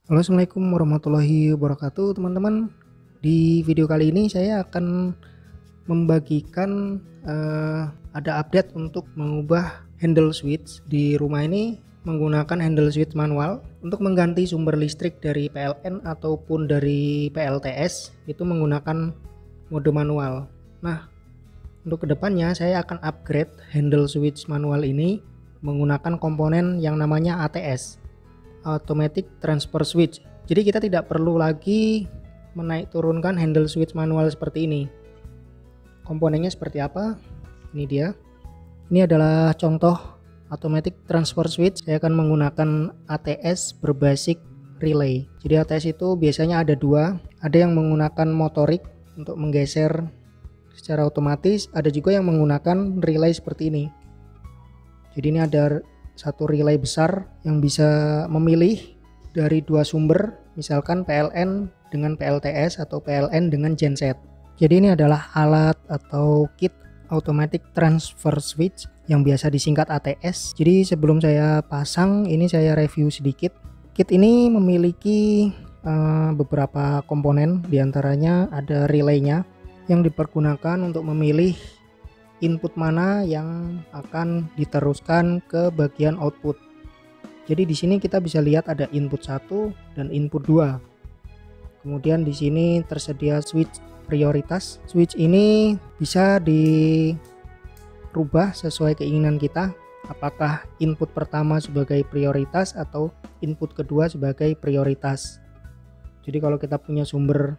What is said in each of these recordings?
Halo, assalamualaikum warahmatullahi wabarakatuh, teman-teman. Di video kali ini saya akan membagikan ada update untuk mengubah handle switch di rumah ini menggunakan handle switch manual untuk mengganti sumber listrik dari PLN ataupun dari PLTS itu menggunakan mode manual. Nah, untuk kedepannya saya akan upgrade handle switch manual ini menggunakan komponen yang namanya ATS, Automatic Transfer Switch. Jadi kita tidak perlu lagi menaik turunkan handle switch manual seperti ini. Komponennya seperti apa? Ini dia. Ini adalah contoh Automatic Transfer Switch. Saya akan menggunakan ATS berbasis relay. Jadi ATS itu biasanya ada dua. Ada yang menggunakan motorik untuk menggeser secara otomatis. Ada juga yang menggunakan relay seperti ini. Jadi ini ada satu relay besar yang bisa memilih dari dua sumber, misalkan PLN dengan PLTS atau PLN dengan genset. Jadi ini adalah alat atau kit Automatic Transfer Switch yang biasa disingkat ATS. Jadi sebelum saya pasang, ini saya review sedikit. Kit ini memiliki beberapa komponen, diantaranya ada relaynya yang dipergunakan untuk memilih input mana yang akan diteruskan ke bagian output. Jadi di sini kita bisa lihat ada input 1 dan input 2. Kemudian di sini tersedia switch prioritas. Switch ini bisa dirubah sesuai keinginan kita, apakah input pertama sebagai prioritas atau input kedua sebagai prioritas. Jadi kalau kita punya sumber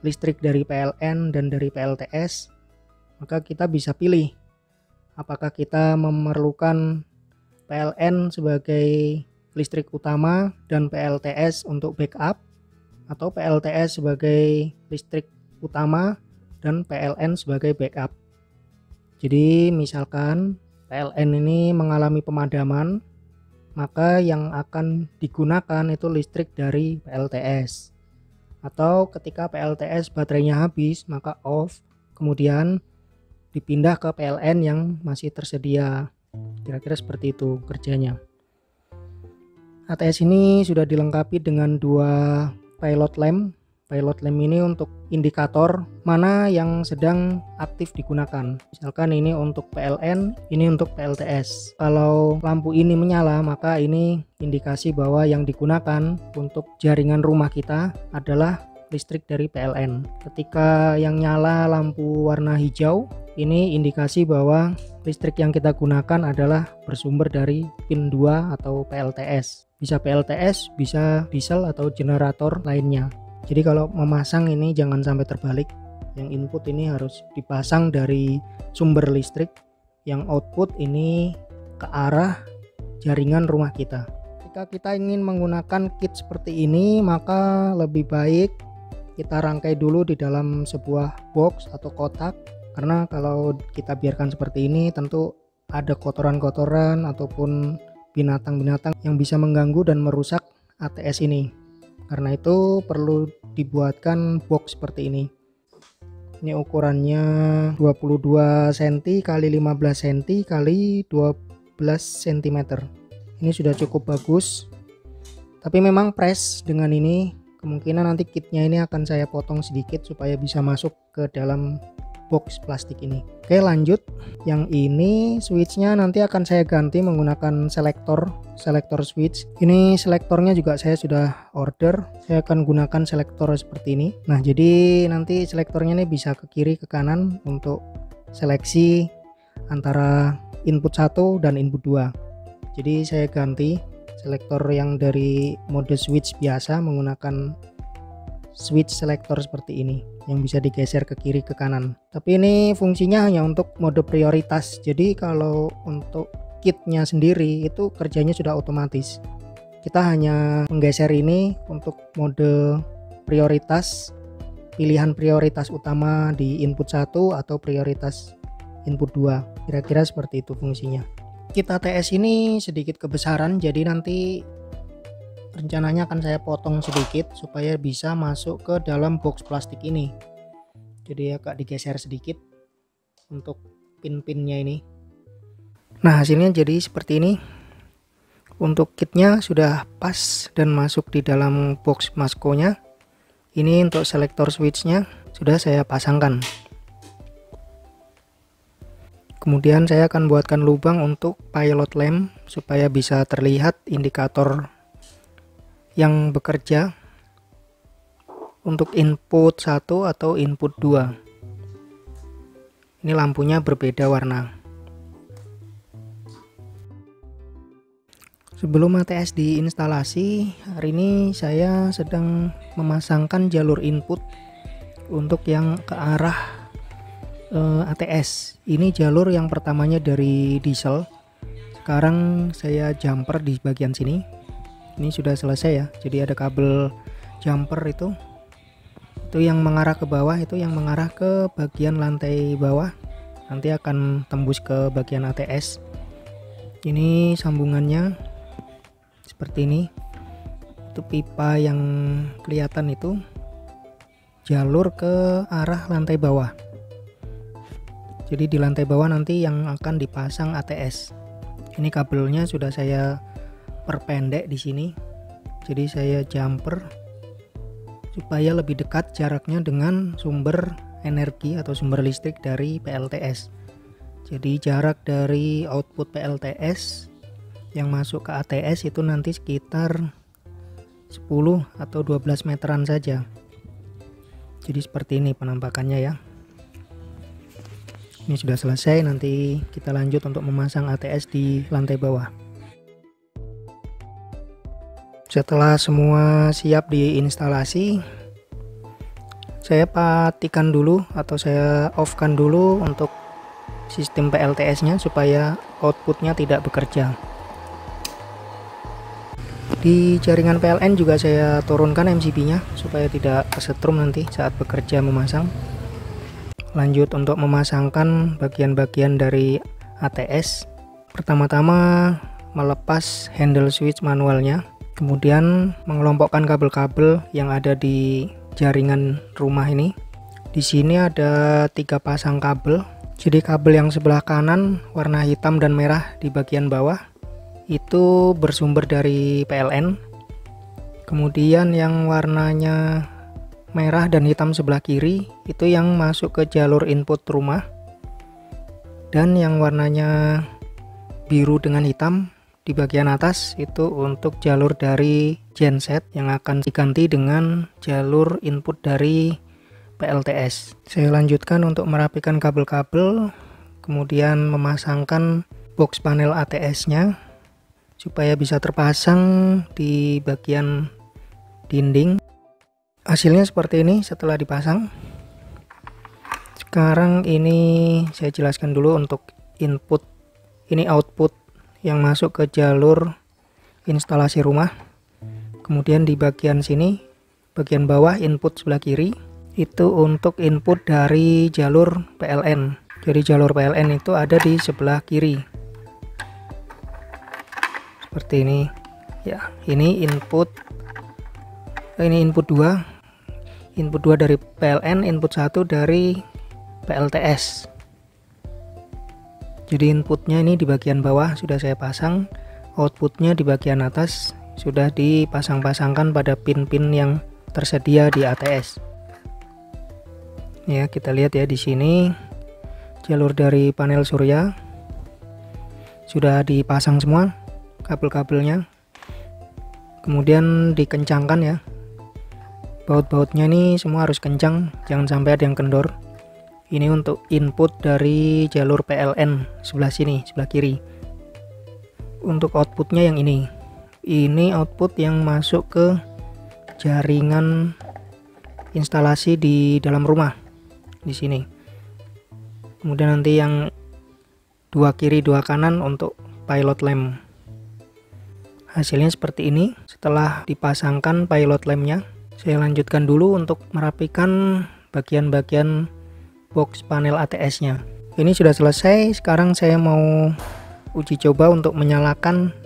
listrik dari PLN dan dari PLTS, maka kita bisa pilih apakah kita memerlukan PLN sebagai listrik utama dan PLTS untuk backup, atau PLTS sebagai listrik utama dan PLN sebagai backup. Jadi misalkan PLN ini mengalami pemadaman, maka yang akan digunakan itu listrik dari PLTS. Atau ketika PLTS baterainya habis, maka off, kemudian dipindah ke PLN yang masih tersedia. Kira-kira seperti itu kerjanya. ATS ini sudah dilengkapi dengan dua pilot lamp. Pilot lamp ini untuk indikator mana yang sedang aktif digunakan. Misalkan ini untuk PLN, ini untuk PLTS. Kalau lampu ini menyala, maka ini indikasi bahwa yang digunakan untuk jaringan rumah kita adalah listrik dari PLN. Ketika yang nyala lampu warna hijau, ini indikasi bahwa listrik yang kita gunakan adalah bersumber dari pin 2 atau PLTS. Bisa PLTS, bisa diesel atau generator lainnya. Jadi kalau memasang ini jangan sampai terbalik. Yang input ini harus dipasang dari sumber listrik, yang output ini ke arah jaringan rumah kita. Jika kita ingin menggunakan kit seperti ini, maka lebih baik kita rangkai dulu di dalam sebuah box atau kotak, karena kalau kita biarkan seperti ini tentu ada kotoran-kotoran ataupun binatang-binatang yang bisa mengganggu dan merusak ATS ini. Karena itu perlu dibuatkan box seperti ini. Ini ukurannya 22 cm x 15 cm x 12 cm. Ini sudah cukup bagus. Tapi memang press dengan ini, kemungkinan nanti kitnya ini akan saya potong sedikit supaya bisa masuk ke dalam box plastik ini. Oke, lanjut. Yang ini switchnya nanti akan saya ganti menggunakan selektor switch. Ini selektornya juga saya sudah order. Saya akan gunakan selektor seperti ini. Nah, jadi nanti selektornya ini bisa ke kiri ke kanan untuk seleksi antara input 1 dan input 2. Jadi saya ganti selektor yang dari mode switch biasa menggunakan switch selektor seperti ini yang bisa digeser ke kiri ke kanan. Tapi ini fungsinya hanya untuk mode prioritas. Jadi kalau untuk kitnya sendiri itu kerjanya sudah otomatis. Kita hanya menggeser ini untuk mode prioritas, pilihan prioritas utama di input 1 atau prioritas input 2. Kira-kira seperti itu fungsinya. Kit ATS ini sedikit kebesaran, jadi nanti rencananya akan saya potong sedikit supaya bisa masuk ke dalam box plastik ini. Jadi agak digeser sedikit untuk pin-pinnya ini. Nah, hasilnya jadi seperti ini. Untuk kitnya sudah pas dan masuk di dalam box maskonya. Ini untuk selektor switchnya sudah saya pasangkan. Kemudian saya akan buatkan lubang untuk pilot lamp supaya bisa terlihat indikator yang bekerja untuk input 1 atau input 2. Ini lampunya berbeda warna. Sebelum ATS diinstalasi, hari ini saya sedang memasangkan jalur input untuk yang ke arah ATS. Ini jalur yang pertamanya dari diesel. Sekarang saya jumper di bagian sini. Ini sudah selesai ya. Jadi ada kabel jumper itu yang mengarah ke bawah, itu yang mengarah ke bagian lantai bawah. Nanti akan tembus ke bagian ATS. Ini sambungannya seperti ini. Itu pipa yang kelihatan itu jalur ke arah lantai bawah. Jadi di lantai bawah nanti yang akan dipasang ATS. Ini kabelnya sudah saya perpendek di sini. Jadi saya jumper supaya lebih dekat jaraknya dengan sumber energi atau sumber listrik dari PLTS. Jadi jarak dari output PLTS yang masuk ke ATS itu nanti sekitar 10 atau 12 meteran saja. Jadi seperti ini penampakannya ya. Ini sudah selesai, nanti kita lanjut untuk memasang ATS di lantai bawah. Setelah semua siap diinstalasi, saya patikan dulu atau saya off-kan dulu untuk sistem PLTS-nya supaya outputnya tidak bekerja. Di jaringan PLN juga saya turunkan MCB-nya supaya tidak kesetrum nanti saat bekerja memasang. Lanjut untuk memasangkan bagian-bagian dari ATS. Pertama-tama melepas handle switch manualnya, kemudian mengelompokkan kabel-kabel yang ada di jaringan rumah ini. Di sini ada 3 pasang kabel. Jadi kabel yang sebelah kanan warna hitam dan merah di bagian bawah itu bersumber dari PLN. Kemudian yang warnanya merah dan hitam sebelah kiri itu yang masuk ke jalur input rumah. Dan yang warnanya biru dengan hitam di bagian atas itu untuk jalur dari genset yang akan diganti dengan jalur input dari PLTS. Saya lanjutkan untuk merapikan kabel-kabel, kemudian memasangkan box panel ATS-nya supaya bisa terpasang di bagian dinding. Hasilnya seperti ini setelah dipasang. Sekarang ini saya jelaskan dulu untuk input. Ini output yang masuk ke jalur instalasi rumah. Kemudian di bagian sini, bagian bawah input sebelah kiri, itu untuk input dari jalur PLN. Jadi jalur PLN itu ada di sebelah kiri. Seperti ini ya. Ini input 2 dari PLN, input 1 dari PLTS. Jadi inputnya ini di bagian bawah sudah saya pasang, outputnya di bagian atas sudah dipasang-pasangkan pada pin-pin yang tersedia di ATS. Ya, kita lihat ya di sini jalur dari panel surya sudah dipasang semua kabel-kabelnya. Kemudian dikencangkan ya. Baut-bautnya ini semua harus kencang, jangan sampai ada yang kendor. Ini untuk input dari jalur PLN sebelah sini, sebelah kiri. Untuk outputnya yang ini. Ini output yang masuk ke jaringan instalasi di dalam rumah di sini. Kemudian nanti yang 2 kiri 2 kanan untuk pilot lamp. Hasilnya seperti ini. Setelah dipasangkan pilot lampnya, saya lanjutkan dulu untuk merapikan bagian-bagian box panel ATS-nya. Ini sudah selesai. Sekarang saya mau uji coba untuk menyalakan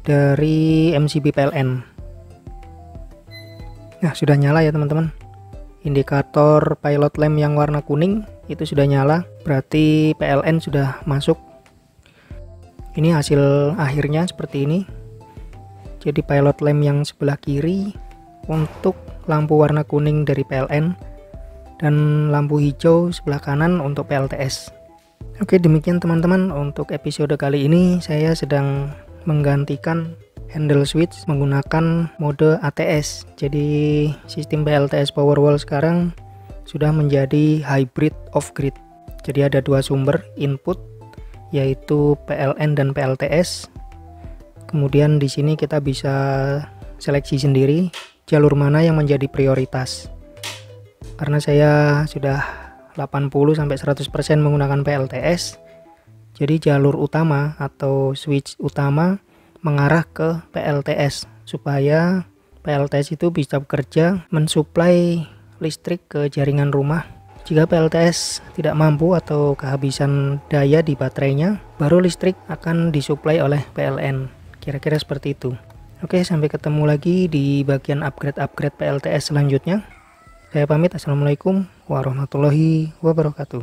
dari MCB PLN. Nah, sudah nyala ya teman-teman. Indikator pilot lamp yang warna kuning itu sudah nyala, berarti PLN sudah masuk. Ini hasil akhirnya seperti ini. Jadi pilot lamp yang sebelah kiri untuk lampu warna kuning dari PLN dan lampu hijau sebelah kanan untuk PLTS. Oke, demikian teman-teman untuk episode kali ini. Saya sedang menggantikan handle switch menggunakan mode ATS. Jadi sistem PLTS Powerwall sekarang sudah menjadi hybrid off-grid. Jadi ada dua sumber input, yaitu PLN dan PLTS. Kemudian di sini kita bisa seleksi sendiri jalur mana yang menjadi prioritas. Karena saya sudah 80-100% menggunakan PLTS, jadi jalur utama atau switch utama mengarah ke PLTS supaya PLTS itu bisa bekerja mensuplai listrik ke jaringan rumah. Jika PLTS tidak mampu atau kehabisan daya di baterainya, baru listrik akan disuplai oleh PLN. Kira-kira seperti itu. Oke, sampai ketemu lagi di bagian upgrade PLTS selanjutnya. Saya pamit. Assalamualaikum warahmatullahi wabarakatuh.